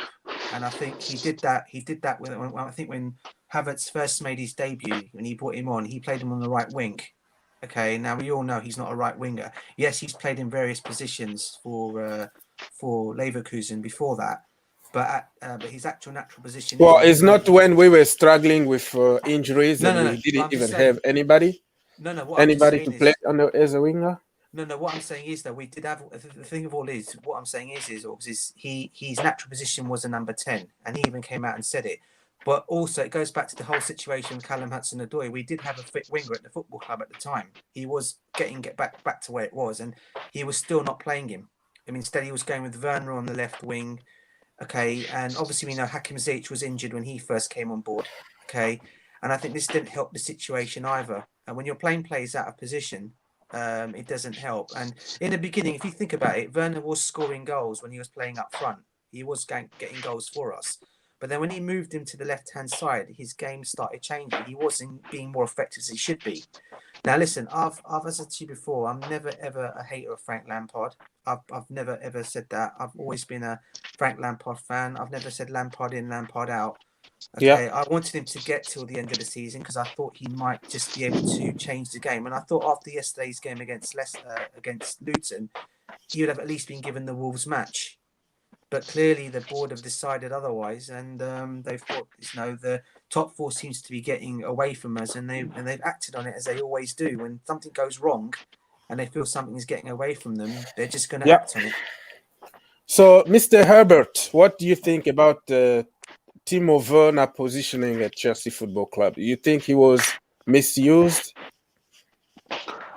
And I think he did that. He did that when Havertz first made his debut, when he brought him on, he played him on the right wing. Okay, now we all know he's not a right winger. Yes, he's played in various positions for Leverkusen before that, but his actual natural position. Well, it's not when we were struggling with injuries No, and no, we no. didn't I'm even just saying- have anybody. No, no. What I'm just Anybody saying to is- play as a winger. No. What I'm saying is that we did have the thing of all is what I'm saying is his natural position was a number 10, and he even came out and said it. But also it goes back to the whole situation with Callum Hudson-Odoi. We did have a fit winger at the football club at the time. He was get back to where it was, and he was still not playing him. I mean, instead he was going with Werner on the left wing. Okay, and obviously we know Hakim Ziyech was injured when he first came on board. Okay, and I think this didn't help the situation either. And when you're playing players out of position, it doesn't help. And in the beginning, if you think about it, Werner was scoring goals when he was playing up front. He was getting goals for us. But then when he moved him to the left-hand side, his game started changing. He wasn't being more effective as he should be. Now, listen, I've said to you before, I'm never, ever a hater of Frank Lampard. I've never, ever said that. I've always been a Frank Lampard fan. I've never said Lampard in, Lampard out. Okay, yeah. I wanted him to get till the end of the season because I thought he might just be able to change the game. And I thought after yesterday's game against Luton, he would have at least been given the Wolves match. But clearly the board have decided otherwise, and they've thought, the top four seems to be getting away from us, and they've acted on it as they always do. When something goes wrong, and they feel something is getting away from them, they're just going to act on it. So, Mr. Herbert, what do you think about Timo Werner positioning at Chelsea Football Club? Do you think he was misused?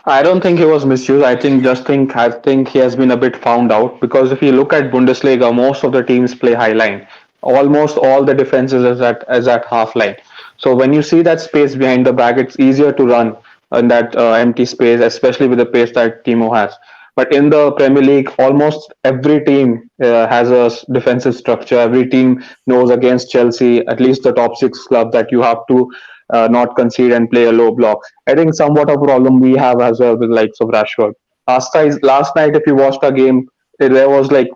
I don't think he was misused. I think he has been a bit found out, because if you look at Bundesliga, most of the teams play high line. Almost all the defenses is at half line. So when you see that space behind the back, it's easier to run in that empty space, especially with the pace that Timo has. But in the Premier League, almost every team has a defensive structure. Every team knows against Chelsea, at least the top six club, that you have to not concede and play a low block. I think somewhat of a problem we have as well with likes of Rashford. Last night, if you watched the game, There was like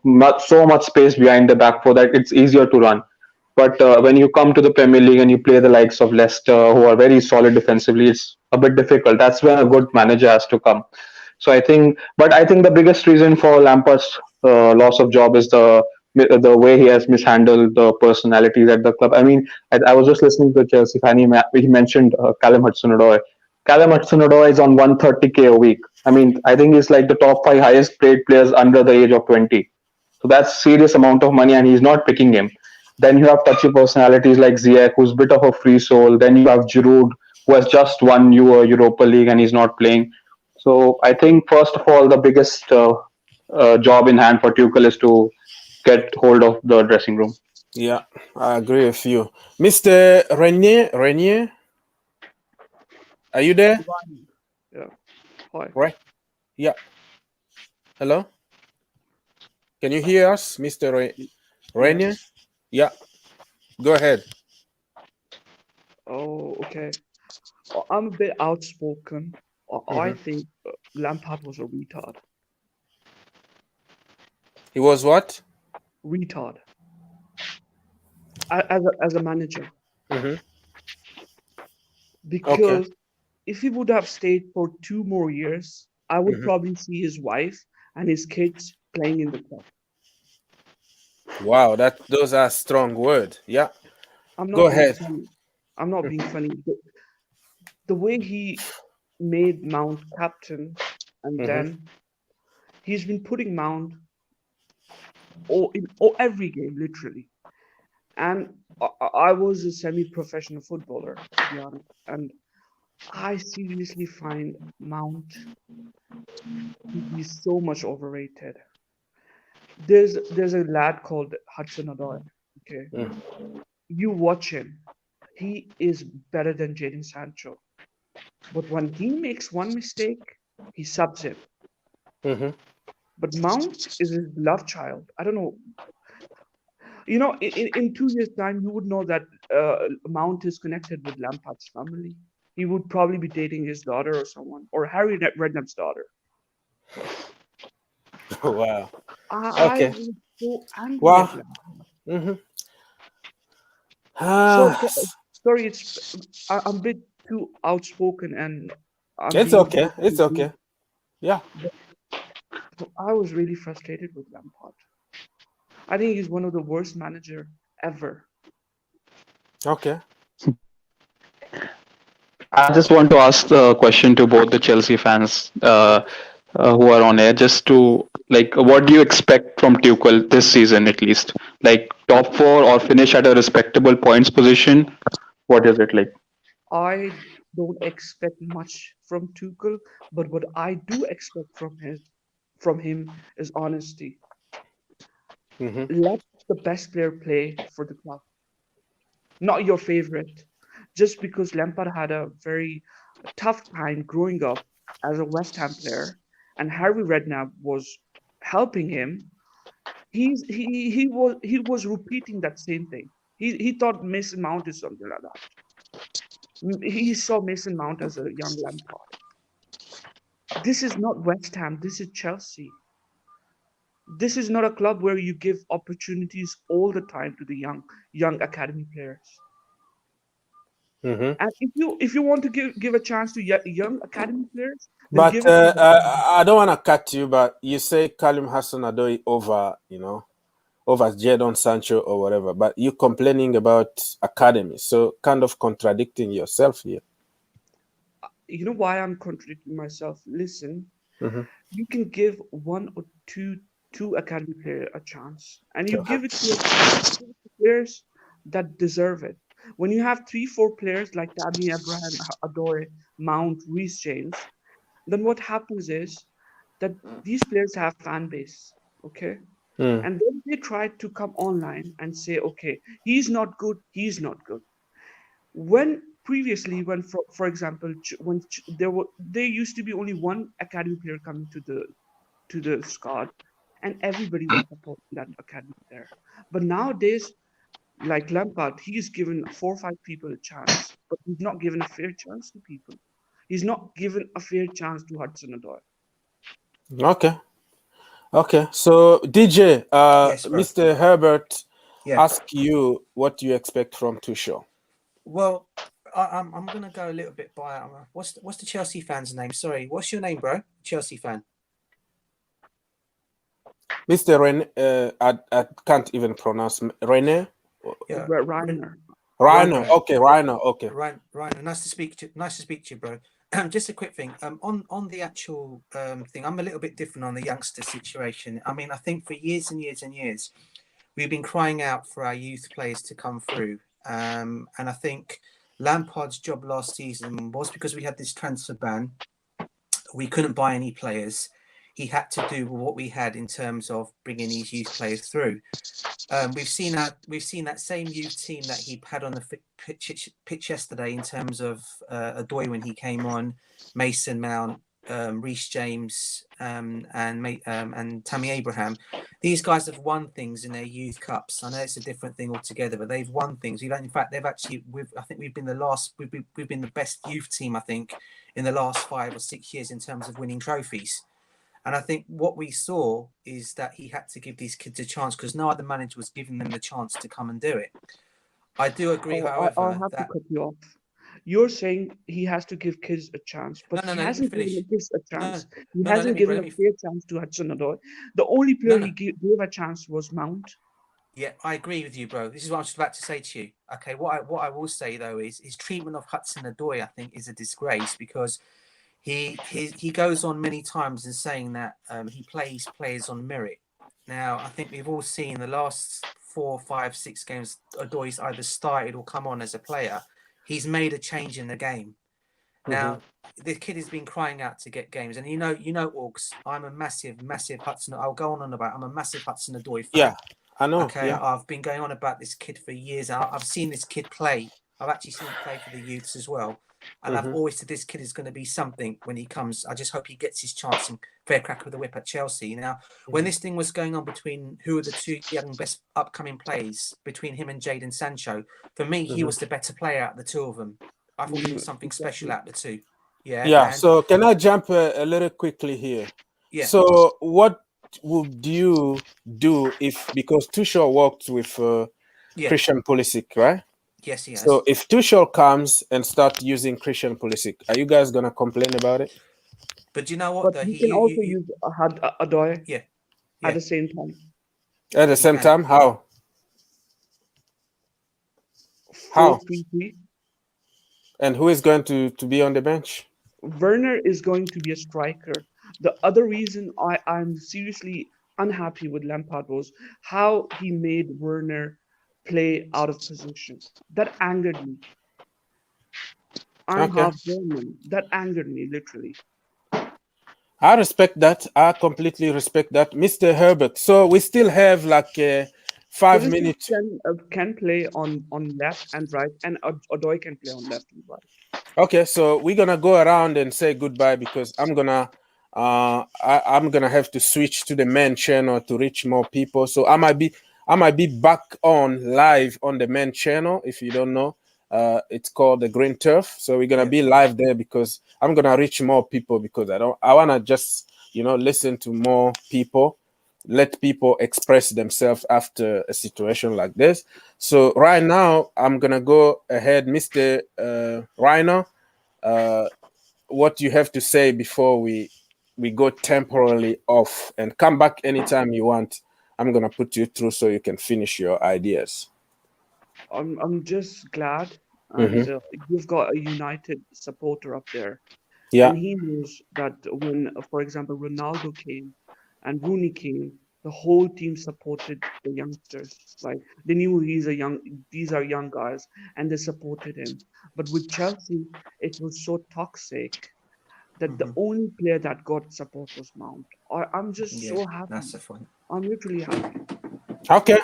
so much space behind the back four that it's easier to run. But when you come to the Premier League and you play the likes of Leicester, who are very solid defensively, it's a bit difficult. That's when a good manager has to come. So I think the biggest reason for Lampard's loss of job is the way he has mishandled the personalities at the club. I mean, I was just listening to Chelsea fan. He mentioned Callum Hudson-Odoi. Callum Hudson-Odoi is on 130K a week. I mean, I think he's like the top five highest paid players under the age of 20. So that's serious amount of money, and he's not picking him. Then you have touchy personalities like Ziyech, who's a bit of a free soul. Then you have Giroud, who has just won you a Europa League and he's not playing. So I think first of all, the biggest job in hand for Tuchel is to get hold of the dressing room. Yeah, I agree with you. Mr. Renier, are you there? Yeah. Hi. Right. Yeah. Hello? Can you hear us, Mr. Renier? Yes. Yeah. Go ahead. Oh, okay. I'm a bit outspoken. I think Lampard was a retard. He was what? Retard. As a manager. Because if he would have stayed for 2 more years, I would probably see his wife and his kids playing in the club. Wow, those are strong words. Yeah. I'm not Go being ahead. funny. I'm not being funny. The way he made Mount captain, and then he's been putting Mount in every game, literally. And I was a semi-professional footballer, to be honest, and I seriously find Mount to be so much overrated. There's a lad called Hudson-Odoi. Okay, you watch him; he is better than Jadon Sancho. But when he makes one mistake, he subs him. But Mount is his love child. I don't know. You know, in 2 years' time, you would know that Mount is connected with Lampard's family. He would probably be dating his daughter or someone, or Harry Redknapp's daughter. Wow. I Okay. was so angry Wow. at Lampard. Sorry, I'm a bit too outspoken, and It's okay. It's okay. Yeah. I was really frustrated with Lampard. I think he's one of the worst managers ever. Okay. I just want to ask the question to both the Chelsea fans who are on air, just to what do you expect from Tuchel this season at least? Like top 4 or finish at a respectable points position? What is it like? I don't expect much from Tuchel, but what I do expect from him is honesty. Let the best player play for the club, not your favorite. Just because Lampard had a very tough time growing up as a West Ham player, and Harry Redknapp was helping him, he was repeating that same thing. He thought Mason Mount is something like that. He saw Mason Mount as a young Lampard. This is not West Ham. This is Chelsea. This is not a club where you give opportunities all the time to the young academy players. And if you want to give a chance to young academy players, but I don't want to cut you, but you say Callum Hudson-Odoi over Jadon Sancho or whatever, but you complaining about academy, so kind of contradicting yourself here. You know why I'm contradicting myself? Listen, you can give one or two academy players a chance, and you give it to players that deserve it. When you have 3-4 players like Tammy Abraham, Adore, Mount, Reece James, then what happens is that these players have fan base, okay? And then they try to come online and say, okay, he's not good. When previously, for example, when there used to be only one academy player coming to the squad, and everybody was supporting that academy player. But nowadays, like Lampard, he's given 4 or 5 people a chance, but he's not given a fair chance to people. He's not given a fair chance to Hudson-Odoi. Okay. Okay, so DJ, Yes, bro. Mr. Herbert, Yeah. ask you what you expect from Tuchel. Well, I'm gonna go a little bit by what's the Chelsea fan's name? Sorry, what's your name, bro? Chelsea fan. Mr. Ren, I can't even pronounce Rene. Yeah, Reiner. Rhino. Okay, Rhino. Okay. Right. Nice to speak to you, bro. Just a quick thing. On the actual thing, I'm a little bit different on the youngster situation. I mean, I think for years and years and years, we've been crying out for our youth players to come through. And I think Lampard's job last season was because we had this transfer ban. We couldn't buy any players. He had to do what we had in terms of bringing these youth players through. We've seen that same youth team that he had on the pitch yesterday in terms of Adoy when he came on, Mason Mount, Reece James, and Tammy Abraham. These guys have won things in their youth cups. I know it's a different thing altogether, but they've won things. In fact, I think we've been the best youth team, I think, in the last 5 or 6 years in terms of winning trophies. And I think what we saw is that he had to give these kids a chance because no other manager was giving them the chance to come and do it. I do agree, however, I'll have to cut you off. You're saying he has to give kids a chance, but he hasn't given kids a chance. He hasn't given a fair chance to Hudson-Odoi. The only player he gave a chance was Mount. Yeah, I agree with you, bro. This is what I was about to say to you. Okay, what I will say though is his treatment of Hudson-Odoi, I think, is a disgrace because he goes on many times in saying that he plays players on merit. Now, I think we've all seen the last 4, 5, 6 games, Odoi's either started or come on as a player. He's made a change in the game. Now, the kid has been crying out to get games, and you know, Orgs, I'm a massive Hudson. I'll go on about. I'm a massive Hudson-Odoi fan. Yeah, I know. Okay, yeah. I've been going on about this kid for years. I've seen this kid play. I've actually seen him play for the youths as well. And I've always said this kid is going to be something when he comes. I just hope he gets his chance and fair crack with the whip at Chelsea. Now, when this thing was going on between who are the two young best upcoming players between him and Jadon Sancho, for me, he was the better player out of the two of them. I thought he was something special out of the two. Yeah. Yeah. So can I jump a little quickly here? Yeah. So what would you do because Tuchel worked with Christian Pulisic, right? Yes, he has. So if Tuchel comes and start using Christian Pulisic, are you guys gonna complain about it? But you know what? But he can also use Adoy at the same time. At the same time, how? 4-3-3. And who is going to be on the bench? Werner is going to be a striker. The other reason I'm seriously unhappy with Lampard was how he made Werner play out of position. That angered me. I'm half German. That angered me, literally. I respect that. I completely respect that. Mr. Herbert, so we still have like 5 minutes. Can play on left and right, and Odoi can play on left and right. Okay, so we're gonna go around and say goodbye because I'm gonna have to switch to the main channel to reach more people. So I might be back on live on the main channel. If you don't know, it's called the Green Turf. So we're gonna be live there because I'm gonna reach more people because I wanna just listen to more people, let people express themselves after a situation like this. So right now I'm gonna go ahead, Mr. Rhino. What you have to say before we go temporarily off and come back anytime you want. I'm gonna put you through so you can finish your ideas. I'm just glad, and you've got a united supporter up there. Yeah. And he knows that when, for example, Ronaldo came and Rooney came, the whole team supported the youngsters. Like they knew these are young guys, and they supported him. But with Chelsea, it was so toxic that the only player that got support was Mount. I'm just so happy. That's the point. I'm literally happy. Okay.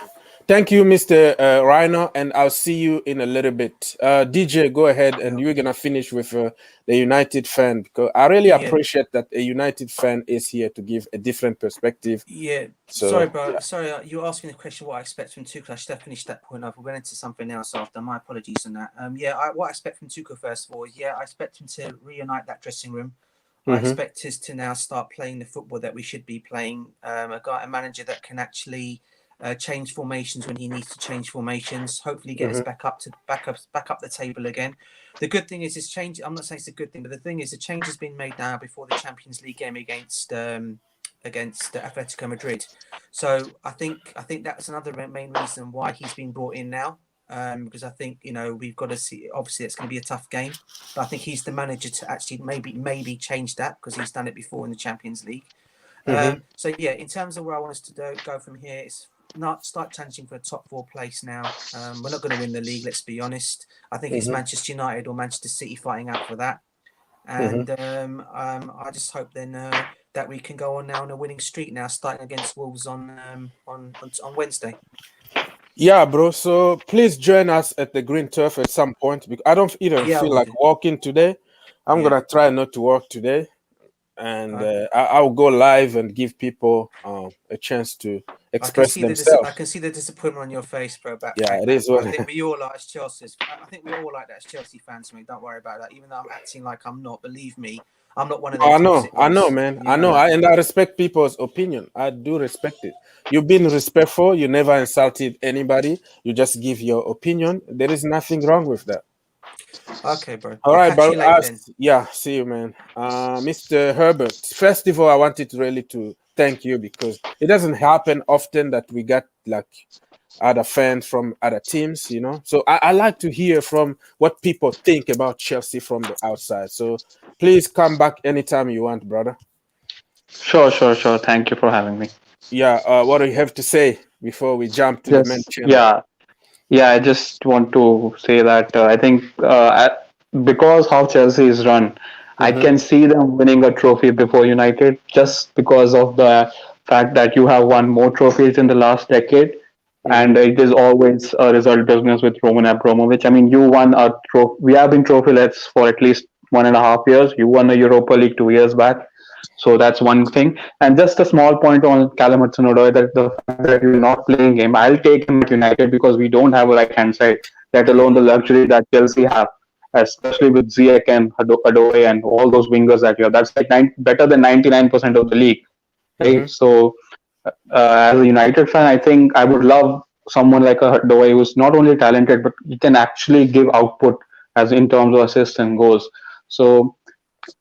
Thank you, Mr. Rhino, and I'll see you in a little bit. DJ, go ahead, and you're gonna finish with the United fan because I really appreciate that a United fan is here to give a different perspective. Yeah. So, sorry, bro. Sorry, you were asking the question what I expect from Tuchel. I should have finished that point off. We went into something else after. My apologies on that. What I expect from Tuchel first of all is I expect him to reunite that dressing room. I expect us to now start playing the football that we should be playing. A manager that can actually change formations when he needs to change formations. Hopefully, get us back up the table again. The good thing is this change. I'm not saying it's a good thing, but the thing is the change has been made now before the Champions League game against Atletico Madrid. So I think that's another main reason why he's been brought in now. Because I think we've got to see. Obviously, it's going to be a tough game, but I think he's the manager to actually maybe change that because he's done it before in the Champions League. So yeah, in terms of where I want us to go from here, it's not start challenging for a top 4 place now. We're not going to win the league. Let's be honest. I think it's Manchester United or Manchester City fighting out for that. And I just hope then that we can go on now on a winning streak now, starting against Wolves on Wednesday. Yeah, bro. So please join us at the green turf at some point because I don't even feel like walking today. I'm gonna try not to walk today, and I'll go live and give people a chance to express themselves. I can see the disappointment on your face, bro. It is what I think we all like as Chelsea. I think we all like that as Chelsea fans. I mean, don't worry about that. Even though I'm acting like I'm not, believe me, I'm not one of those. I know, man. I know. And I respect people's opinion. I do respect it. You've been respectful. You never insulted anybody. You just give your opinion. There is nothing wrong with that. Okay, bro. All right, bro. Yeah, see you, man. Mr. Herbert, first of all, I wanted really to thank you because it doesn't happen often that we got like other fans from other teams, So I like to hear from what people think about Chelsea from the outside. So please come back anytime you want, brother. Sure. Thank you for having me. Yeah, what do you have to say before we jump to the main channel? Yeah, I just want to say that I think because how Chelsea is run, I can see them winning a trophy before United just because of the fact that you have won more trophies in the last decade. And it is always a result business with Roman Abramovich. I mean, you won a trophy. We have been trophyless for at least 1.5 years. You won a Europa League 2 years back. So that's one thing. And just a small point on Callum Hudson-Odoi, that the fact that you're not playing him, I'll take him at United because we don't have a right-hand side, let alone the luxury that Chelsea have, especially with Ziyech and Odoi and all those wingers that you have. That's like better than 99% of the league, right? So as a United fan, I think I would love someone like a Odoi who's not only talented, but he can actually give output as in terms of assists and goals. So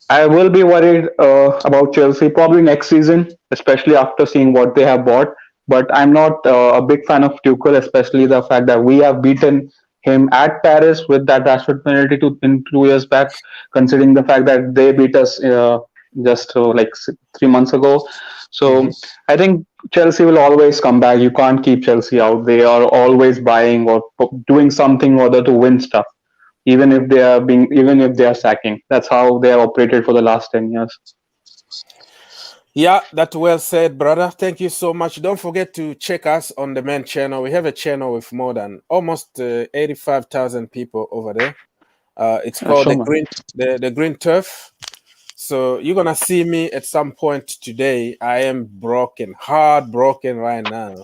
I will be worried about Chelsea probably next season, especially after seeing what they have bought. But I'm not a big fan of Tuchel, especially the fact that we have beaten him at Paris with that Rashford penalty in 2 years back, considering the fact that they beat us just like 3 months ago. So I think Chelsea will always come back. You can't keep Chelsea out. They are always buying or doing something or other to win stuff. Even if they are sacking. That's how they have operated for the last 10 years. Yeah, that's well said, brother. Thank you so much. Don't forget to check us on the main channel. We have a channel with more than almost 85,000 people over there. It's called the Green Turf. So you're gonna see me at some point today. I am heartbroken right now.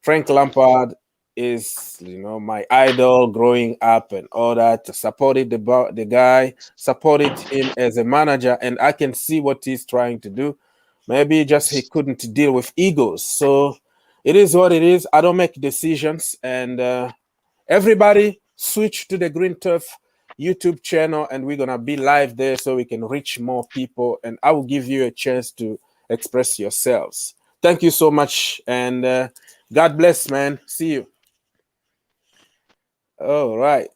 Frank Lampard is my idol growing up and all that. Supported the guy, supported him as a manager, and I can see what he's trying to do. Maybe just he couldn't deal with egos. So it is what it is. I don't make decisions, and everybody switch to the Green Turf YouTube channel, and we're gonna be live there so we can reach more people, and I will give you a chance to express yourselves. Thank you so much, and God bless, man. See you. All right.